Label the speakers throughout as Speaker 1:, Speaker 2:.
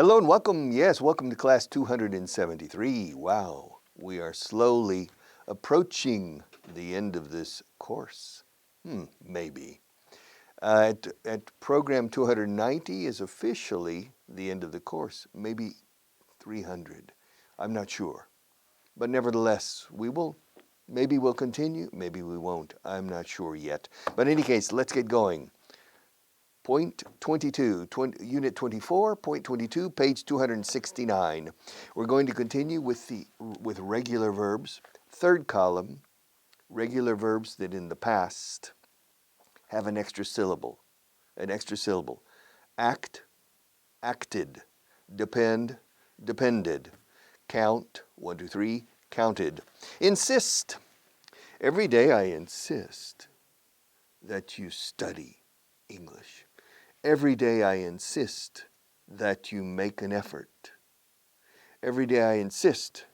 Speaker 1: Hello and welcome, welcome to class 273. Wow, we are slowly approaching the end of this course. Maybe. At program 290 is officially the end of the course, maybe 300. I'm not sure. But nevertheless, maybe we'll continue, maybe we won't. I'm not sure yet. But in any case, let's get going. Point 22, Unit 24, point 22, page 269. We're going to continue with regular verbs. Third column, regular verbs that in the past have an extra syllable. Act, acted. Depend, depended. Count, 1, 2, 3, counted. Insist. Every day I insist that you study English. Every day I insist that you make an effort. Every day I insist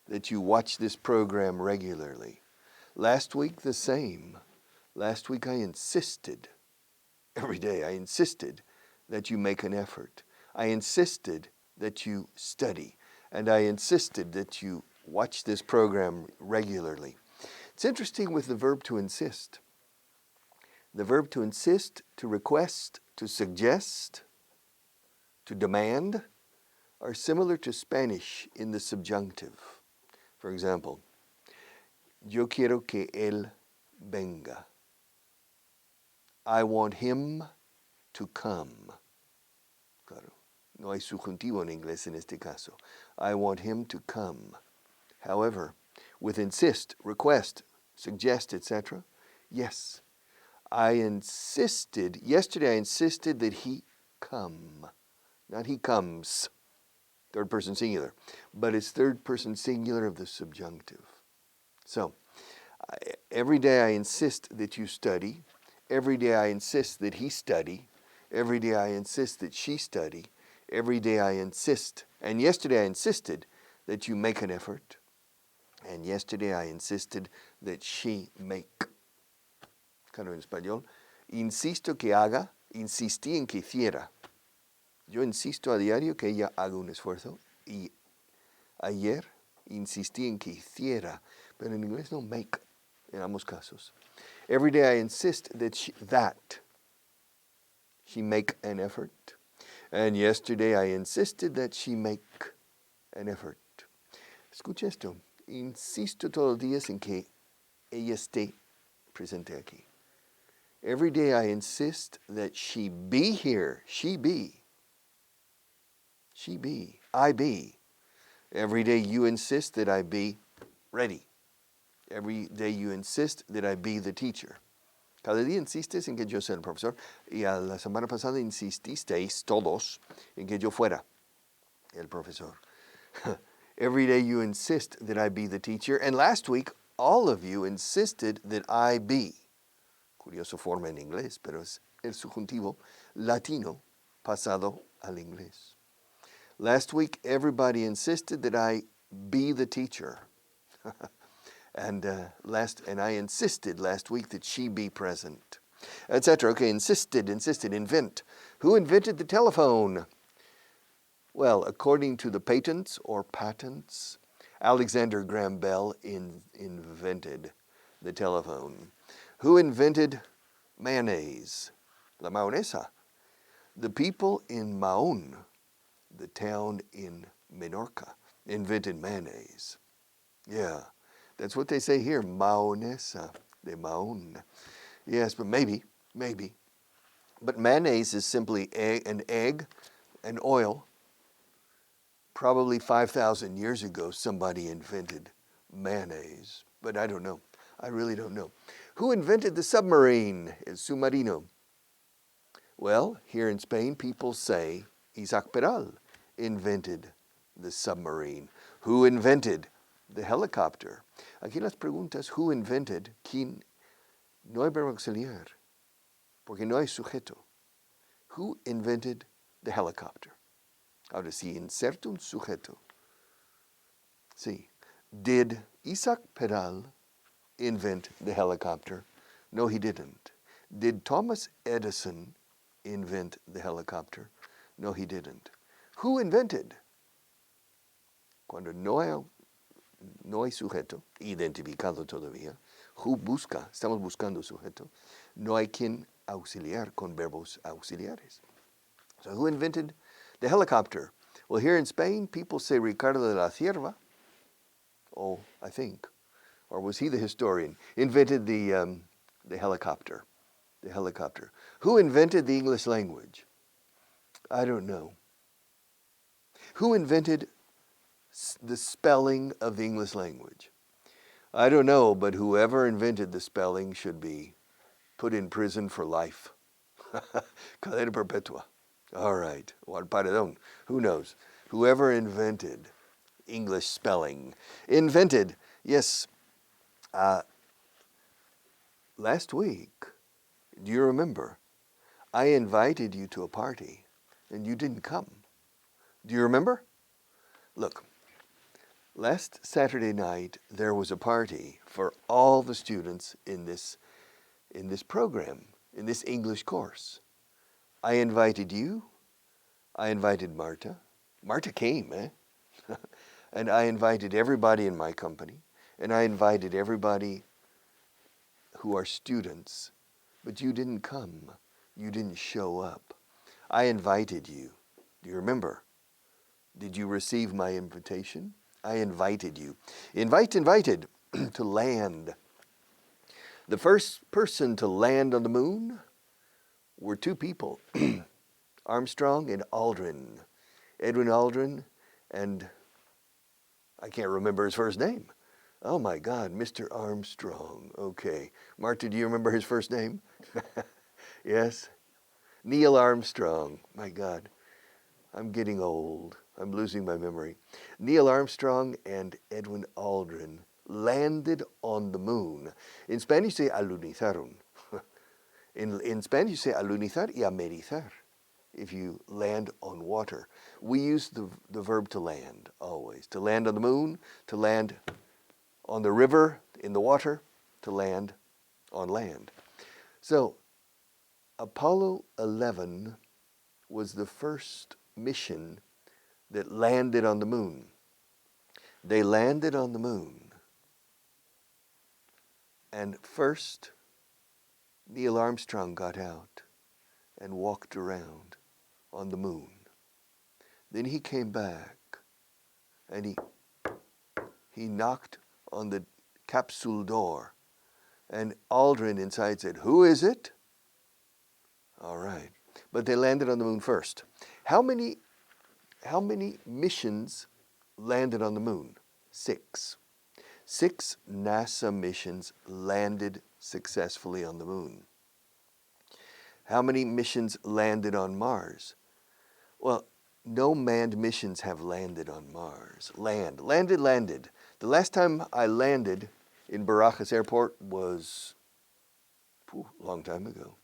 Speaker 1: that you watch this program regularly. Last week, the same. Last week I insisted, every day I insisted that you make an effort. I insisted that you study. And I insisted that you watch this program regularly. It's interesting with the verb to insist. The verb to insist, to request, to suggest, to demand are similar to Spanish in the subjunctive. For example, yo quiero que él venga. I want him to come. Claro, no hay subjuntivo en inglés en este caso. I want him to come. However, with insist, request, suggest, etc., yes. Yesterday I insisted that he come. Not he comes, third person singular, but it's third person singular of the subjunctive. So, every day I insist that you study. Every day I insist that he study. Every day I insist that she study. Every day I insist. And yesterday I insisted that you make an effort. And yesterday I insisted that she make. Claro, en español. Insisto que haga, insistí en que hiciera. Yo insisto a diario que ella haga un esfuerzo. Y ayer insistí en que hiciera. Pero en inglés no make, en ambos casos. Every day I insist that she make an effort. And yesterday I insisted that she make an effort. Escucha esto. Insisto todos los días en que ella esté presente aquí. Every day I insist that she be here. She be. I be. Every day you insist that I be ready. Every day you insist that I be the teacher. Cada día insistes en que yo sea el profesor. Y a la semana pasada insististeis todos en que yo fuera el profesor. Every day you insist that I be the teacher. And last week, all of you insisted that I be. Curioso forma en inglés, pero es el subjuntivo latino pasado al inglés. Last week, everybody insisted that I be the teacher. And I insisted last week that she be present, etc. Okay, insisted, invent. Who invented the telephone? Well, according to the patents, Alexander Graham Bell invented the telephone. Who invented mayonnaise? La mayonesa. The people in Mahón, the town in Menorca, invented mayonnaise. Yeah, that's what they say here, mayonesa, de Mahón. Yes, but maybe. But mayonnaise is simply an egg and oil. Probably 5,000 years ago, somebody invented mayonnaise, but I don't know. I really don't know. Who invented the submarine? El submarino. Well, here in Spain, people say Isaac Peral invented the submarine. Who invented the helicopter? Aquí las preguntas, who invented, quién, no hay verbo auxiliar, porque no hay sujeto. Who invented the helicopter? Ahora, si inserto un sujeto, sí. Did Isaac Peral invent the helicopter? No, he didn't. Did Thomas Edison invent the helicopter? No, he didn't. Who invented? Cuando no hay sujeto identificado todavía, who busca, estamos buscando sujeto, no hay quien auxiliar con verbos auxiliares. So who invented the helicopter? Well, here in Spain, people say Ricardo de la Cierva, I think, or was he the historian, invented the helicopter. The helicopter. Who invented the English language? I don't know. Who invented the spelling of the English language? I don't know, but whoever invented the spelling should be put in prison for life. Cadena perpetua. All right. Or paredón. Who knows? Whoever invented English spelling. Invented. Yes. Last week, do you remember? I invited you to a party and you didn't come. Do you remember? Look, last Saturday night there was a party for all the students in this program, in this English course. I invited you. I invited Marta. Marta came, eh? And I invited everybody in my company. And I invited everybody who are students. But you didn't come. You didn't show up. I invited you. Do you remember? Did you receive my invitation? I invited you. Invited to land. The first person to land on the moon were two people, Armstrong and Aldrin. Edwin Aldrin, and I can't remember his first name. Oh my God, Mr. Armstrong. Okay. Marta, do you remember his first name? Yes? Neil Armstrong. My God, I'm getting old. I'm losing my memory. Neil Armstrong and Edwin Aldrin landed on the moon. In Spanish, say alunizaron. In Spanish, you say alunizar y amerizar. If you land on water. We use the verb to land always. To land on the moon, to land on the river, in the water, to land on land. So Apollo 11 was the first mission that landed on the moon. They landed on the moon. And first, Neil Armstrong got out and walked around on the moon. Then he came back and he knocked on the capsule door, and Aldrin inside said, "Who is it?" All right. But they landed on the moon first. How many missions landed on the moon? 6. 6 NASA missions landed successfully on the moon. How many missions landed on Mars? Well, no manned missions have landed on Mars. Landed. The last time I landed in Barajas Airport was a long time ago,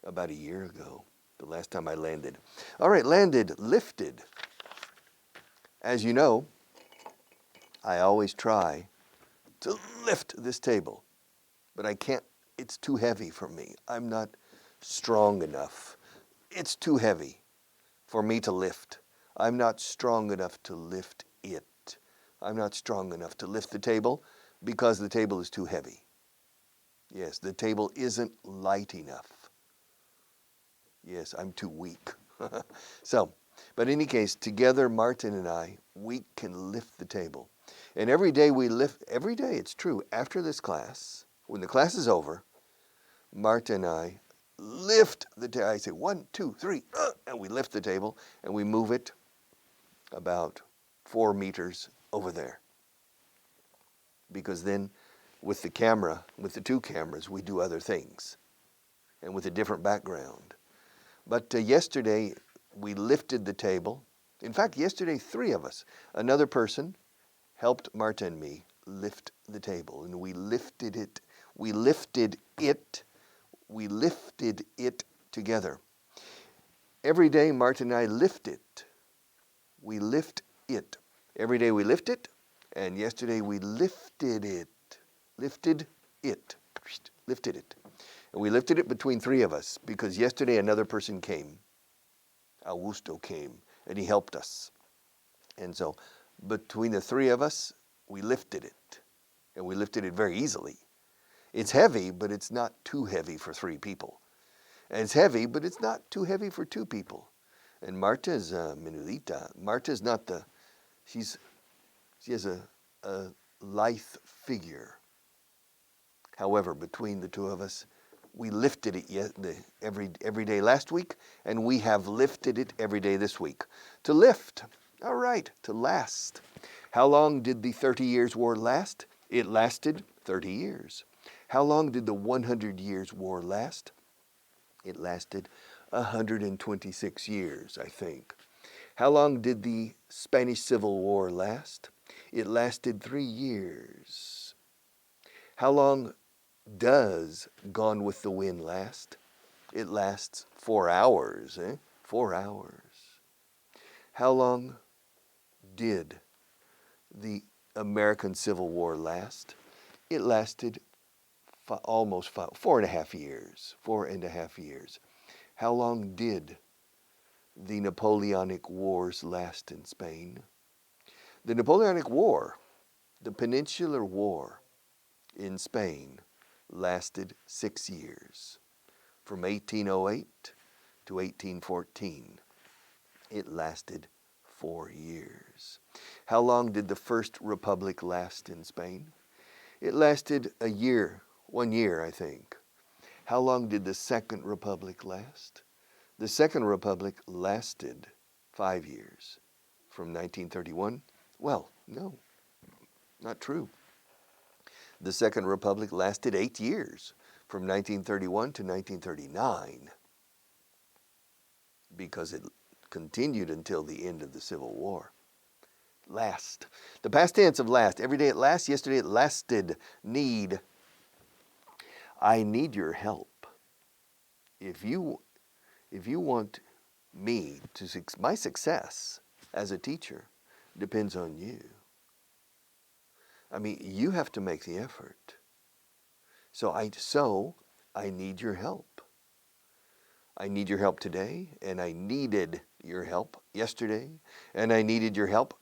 Speaker 1: about a year ago, the last time I landed. All right, landed, lifted. As you know, I always try to lift this table, but I can't. It's too heavy for me. I'm not strong enough. It's too heavy for me to lift. I'm not strong enough to lift it. I'm not strong enough to lift the table because the table is too heavy. Yes, the table isn't light enough. Yes, I'm too weak. But in any case, together, Martin and I, we can lift the table. And every day, it's true, after this class, when the class is over, Marta and I lift the table. I say 1, 2, 3, and we lift the table and we move it about 4 meters over there. Because then with the camera, with the 2 cameras, we do other things and with a different background. But yesterday we lifted the table. In fact, yesterday 3 of us, another person helped Marta and me lift the table, and we lifted it. We lifted it together. Every day, Marta and I lift it. We lift it. Every day we lift it, and yesterday we lifted it. Lifted it. And we lifted it between 3 of us, because yesterday another person came. Augusto came, and he helped us. And so between the three of us, we lifted it, and we lifted it very easily. It's heavy, but it's not too heavy for three people. And it's heavy, but it's not too heavy for two people. And Marta's menudita. Marta's not she has a lithe figure. However, between the two of us, we lifted it every day last week, and we have lifted it every day this week. To lift, all right, to last. How long did the 30 Years' War last? It lasted 30 years. How long did the 100 Years' War last? It lasted 126 years, I think. How long did the Spanish Civil War last? It lasted 3 years. How long does Gone with the Wind last? It lasts 4 hours, 4 hours. How long did the American Civil War last? It lasted almost 4.5 years. 4.5 years. How long did the Napoleonic Wars last in Spain? The Napoleonic War, the Peninsular War in Spain, lasted 6 years, from 1808 to 1814. It lasted 4 years. How long did the First Republic last in Spain? It lasted a year, 1 year, I think. How long did the Second Republic last? The Second Republic lasted 5 years, from 1931. Well, no, not true. The Second Republic lasted 8 years, from 1931 to 1939, because it continued until the end of the Civil War. Last. The past tense of last. Every day it lasts. Yesterday it lasted. Need. I need your help. If you want me to, my success as a teacher depends on you. I mean, you have to make the effort. So I need your help. I need your help today, and I needed your help yesterday, and I needed your help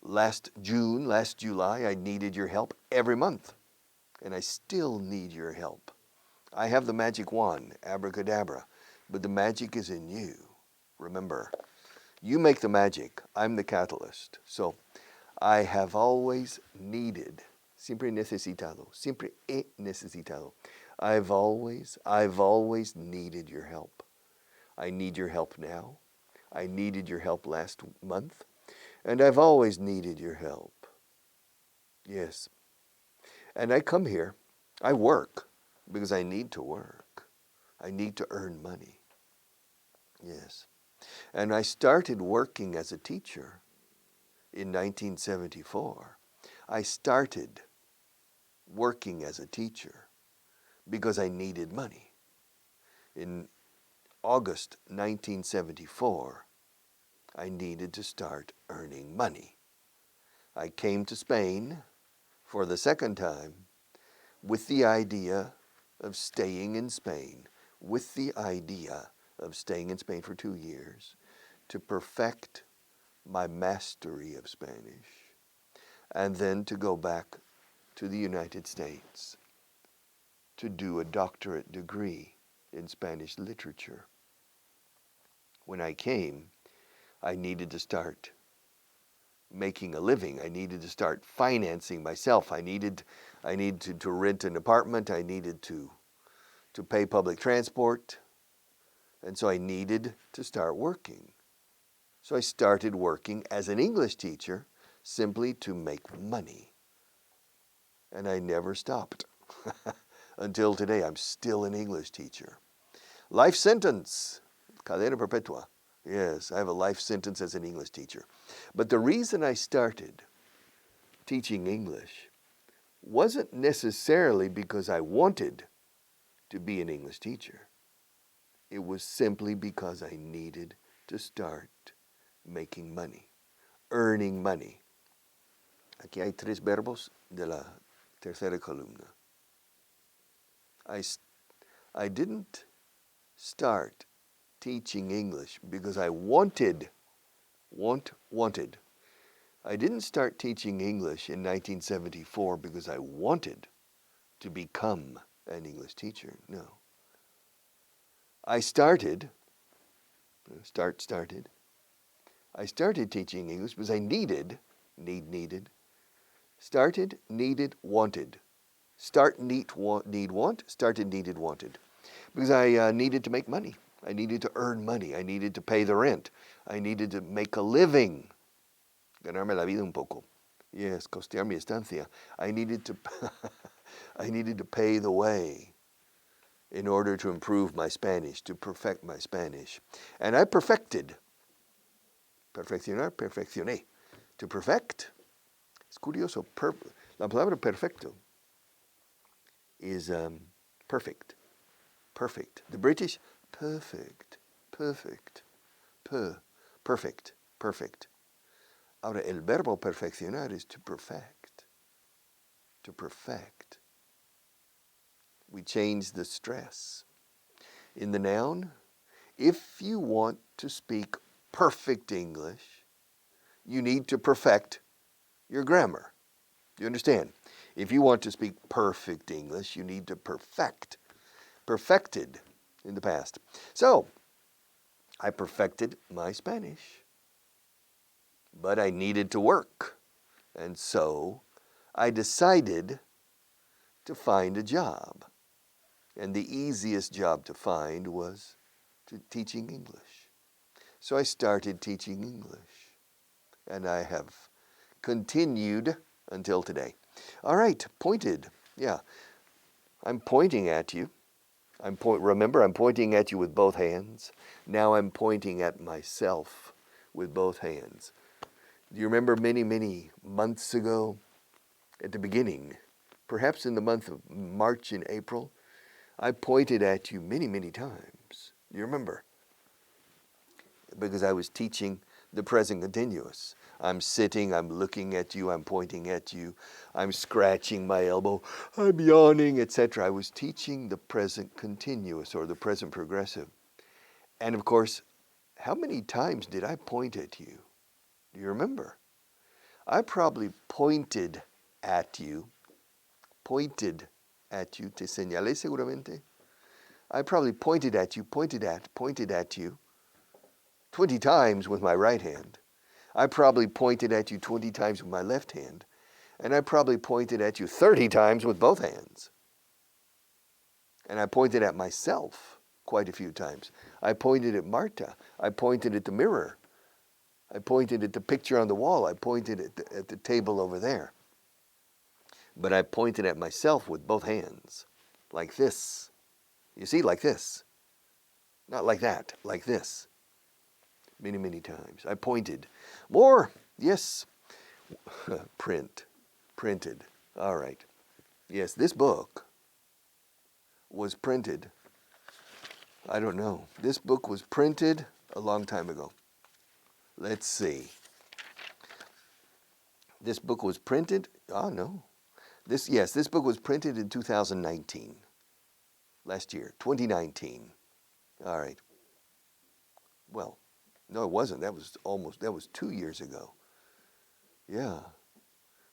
Speaker 1: last June, last July. I needed your help every month, and I still need your help. I have the magic wand, abracadabra, but the magic is in you. Remember, you make the magic. I'm the catalyst. So I have always needed, siempre necesitado, siempre he necesitado. I've always needed your help. I need your help now. I needed your help last month. And I've always needed your help. Yes. And I come here. I work because I need to work. I need to earn money. Yes. And I started working as a teacher in 1974. I started working as a teacher because I needed money. In August 1974, I needed to start earning money. I came to Spain for the second time with the idea of staying in Spain, for 2 years to perfect my mastery of Spanish, and then to go back to the United States to do a doctorate degree in Spanish literature. When I came, I needed to start making a living. I needed to start financing myself. I needed to rent an apartment. I needed to pay public transport. And so I needed to start working. So I started working as an English teacher simply to make money. And I never stopped. Until today, I'm still an English teacher. Life sentence, cadena perpetua. Yes, I have a life sentence as an English teacher. But the reason I started teaching English wasn't necessarily because I wanted to be an English teacher. It was simply because I needed to start making money, earning money. Aquí hay 3 verbos de la tercera columna. I didn't start teaching English because I wanted wanted. I didn't start teaching English in 1974 because I wanted to become an English teacher. No. I started teaching English because I needed, started, needed, wanted. Start, need, want, started, needed, wanted. Because I needed to make money. I needed to earn money. I needed to pay the rent. I needed to make a living. Ganarme la vida un poco. Yes, costear mi estancia. I needed to pay the way in order to improve my Spanish, to perfect my Spanish. And I perfected. Perfeccionar, perfeccioné. To perfect. Es curioso. La palabra perfecto is perfect. Perfect. The British, perfect. Perfect. Perfect. Perfect. Ahora, el verbo perfeccionar is to perfect. To perfect. We change the stress. In the noun, if you want to speak perfect English, you need to perfect your grammar. Do you understand? If you want to speak perfect English, you need to perfect. Perfected in the past. So, I perfected my Spanish, but I needed to work. And so, I decided to find a job. And the easiest job to find was teaching English. So I started teaching English. And I have continued until today. All right, pointed. Yeah, I'm pointing at you. Remember, I'm pointing at you with both hands. Now I'm pointing at myself with both hands. Do you remember many, many months ago, at the beginning, perhaps in the month of March and April, I pointed at you many, many times. You remember? Because I was teaching the present continuous. I'm sitting, I'm looking at you, I'm pointing at you, I'm scratching my elbow, I'm yawning, etc. I was teaching the present continuous or the present progressive. And of course, how many times did I point at you? Do you remember? I probably pointed at you, te señalé seguramente. I probably pointed at you 20 times with my right hand. I probably pointed at you 20 times with my left hand. And I probably pointed at you 30 times with both hands. And I pointed at myself quite a few times. I pointed at Marta. I pointed at the mirror. I pointed at the picture on the wall. I pointed at the table over there. But I pointed at myself with both hands, like this. You see, like this. Not like that, like this. Many, many times. I pointed. More, yes. Printed. All right. Yes, this book was printed. I don't know. This book was printed a long time ago. Let's see. This book was printed. Oh, no. This book was printed in 2019. Last year, 2019. All right. Well, no, it wasn't. That was 2 years ago. Yeah.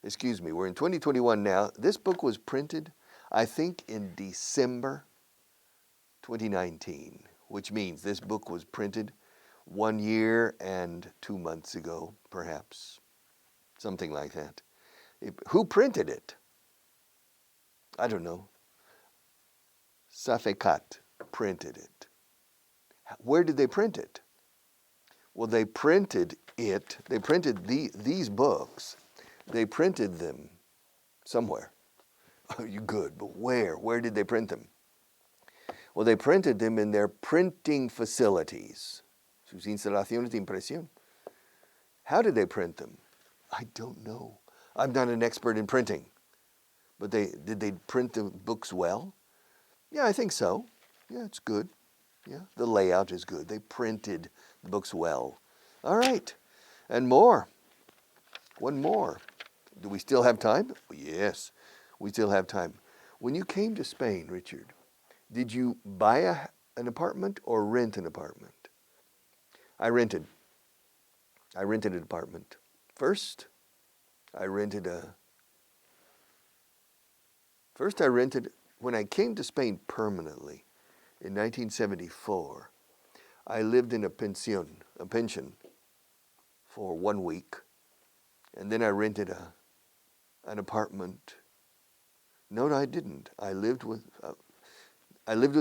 Speaker 1: Excuse me. We're in 2021 now. This book was printed, I think, in December 2019, which means this book was printed 1 year and 2 months ago, perhaps. Something like that. Who printed it? I don't know. Safekat printed it. Where did they print it? Well, they printed it. They printed these books. They printed them somewhere. Oh, you good, but where? Where did they print them? Well, they printed them in their printing facilities. Sus instalaciones de impresión. How did they print them? I don't know. I'm not an expert in printing. But did they print the books well? Yeah, I think so. Yeah, it's good. Yeah, the layout is good. They printed the books well. All right. And more. One more. Do we still have time? Yes, we still have time. When you came to Spain, Richard, did you buy an apartment or rent an apartment? I rented. I rented an apartment. First, I rented, when I came to Spain permanently in 1974, I lived in a pension for 1 week, and then I rented an apartment. No, I didn't. I lived with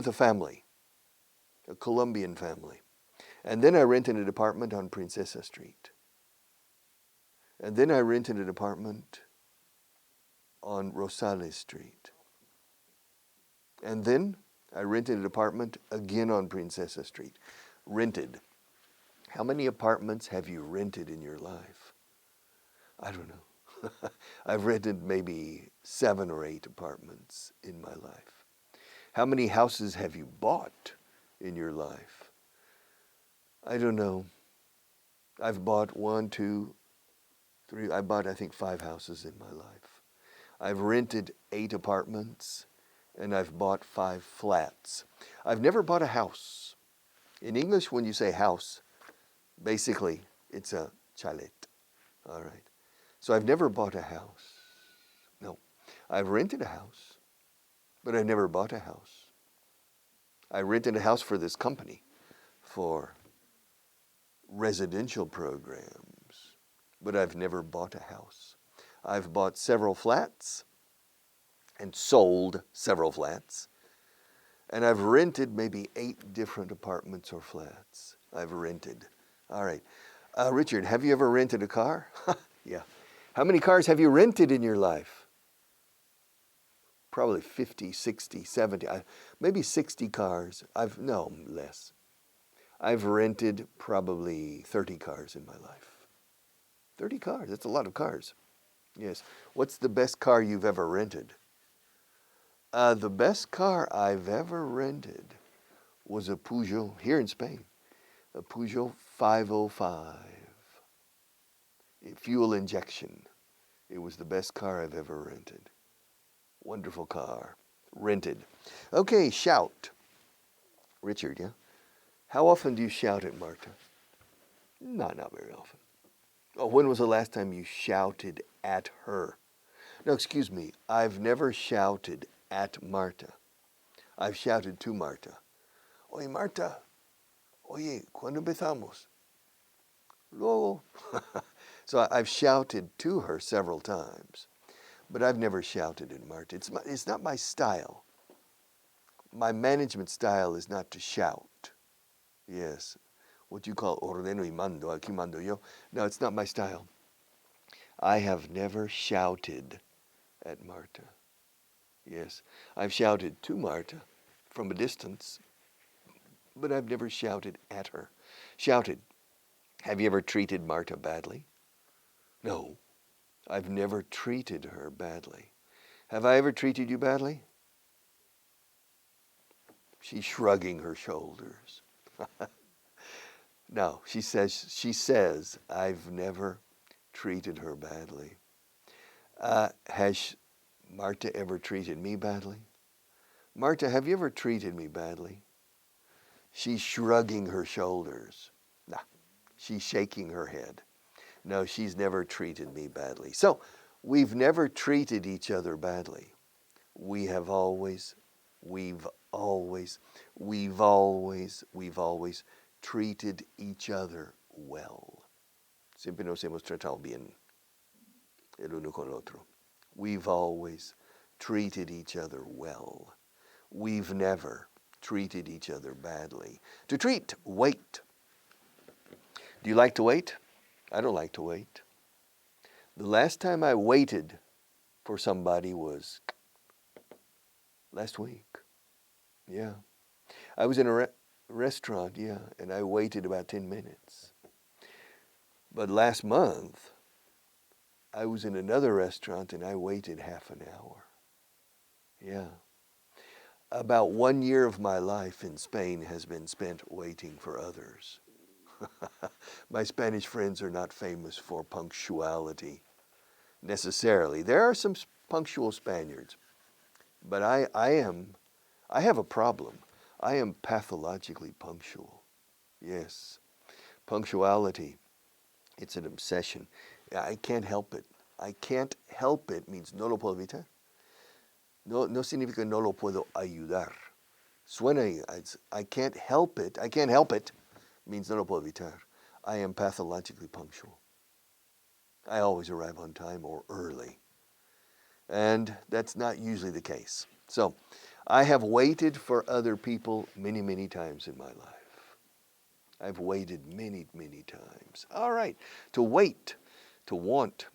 Speaker 1: a family, a Colombian family. And then I rented an apartment on Princesa Street. And then I rented an apartment on Rosales Street. And then I rented an apartment again on Princesa Street. Rented. How many apartments have you rented in your life? I don't know. I've rented maybe 7 or 8 apartments in my life. How many houses have you bought in your life? I don't know. I've bought 1, 2, 3. I bought, I think, 5 houses in my life. I've rented 8 apartments, and I've bought 5 flats. I've never bought a house. In English, when you say house, basically it's a chalet. All right. So I've never bought a house. No. I've rented a house, but I never bought a house. I rented a house for this company for residential programs, but I've never bought a house. I've bought several flats and sold several flats, and I've rented maybe 8 different apartments or flats. I've rented. All right. Richard, have you ever rented a car? Yeah. How many cars have you rented in your life? Probably 50, 60, 70, maybe 60 cars. No, less. I've rented probably 30 cars in my life. 30 cars, that's a lot of cars. Yes. What's the best car you've ever rented? The best car I've ever rented was a Peugeot, here in Spain, a Peugeot 505. Fuel injection. It was the best car I've ever rented. Wonderful car. Rented. Okay, shout. Richard, yeah? How often do you shout at Marta? Not very often. Oh, when was the last time you shouted at her? No, excuse me. I've never shouted at Marta. I've shouted to Marta. Oye, Marta. Oye, ¿cuándo empezamos? Luego. So I've shouted to her several times, but I've never shouted at Marta. It's not my style. My management style is not to shout. Yes, what you call ordeno y mando, aquí mando yo. No, it's not my style. I have never shouted at Marta. Yes, I've shouted to Marta from a distance, but I've never shouted at her. Shouted. Have you ever treated Marta badly? No, I've never treated her badly. Have I ever treated you badly? She's shrugging her shoulders. No, she says, I've never treated her badly. Has Marta ever treated me badly? Marta, have you ever treated me badly? She's shrugging her shoulders. Nah, she's shaking her head. No, she's never treated me badly. So, we've never treated each other badly. We've always treated each other well. Siempre nos hemos tratado bien el uno con el otro. We've always treated each other well. We've never treated each other badly. To treat, wait. Do you like to wait? I don't like to wait. The last time I waited for somebody was last week. Yeah. I was in a restaurant, yeah, and I waited about 10 minutes. But last month, I was in another restaurant and I waited half an hour. Yeah. About 1 year of my life in Spain has been spent waiting for others. My Spanish friends are not famous for punctuality necessarily. There are some punctual Spaniards, but I have a problem. I am pathologically punctual. Yes. Punctuality It's an obsession. I can't help it. I can't help it means no lo puedo evitar. No, no significa no lo puedo ayudar. Suena, I can't help it. I can't help it means no lo puedo evitar. I am pathologically punctual. I always arrive on time or early. And that's not usually the case. So, I have waited for other people many, many times in my life. I've waited many, many times. All right, to wait, to want.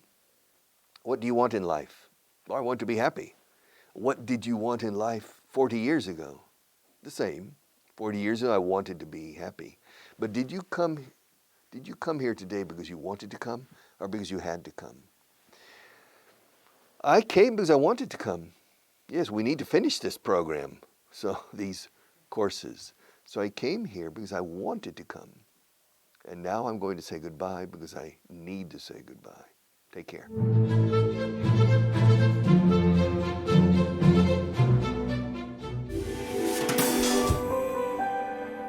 Speaker 1: What do you want in life? Well, I want to be happy. What did you want in life 40 years ago? The same. 40 years ago, I wanted to be happy. But did you come here today because you wanted to come or because you had to come? I came because I wanted to come. Yes, we need to finish this program, so these courses. So I came here because I wanted to come. And now I'm going to say goodbye because I need to say goodbye. Take care.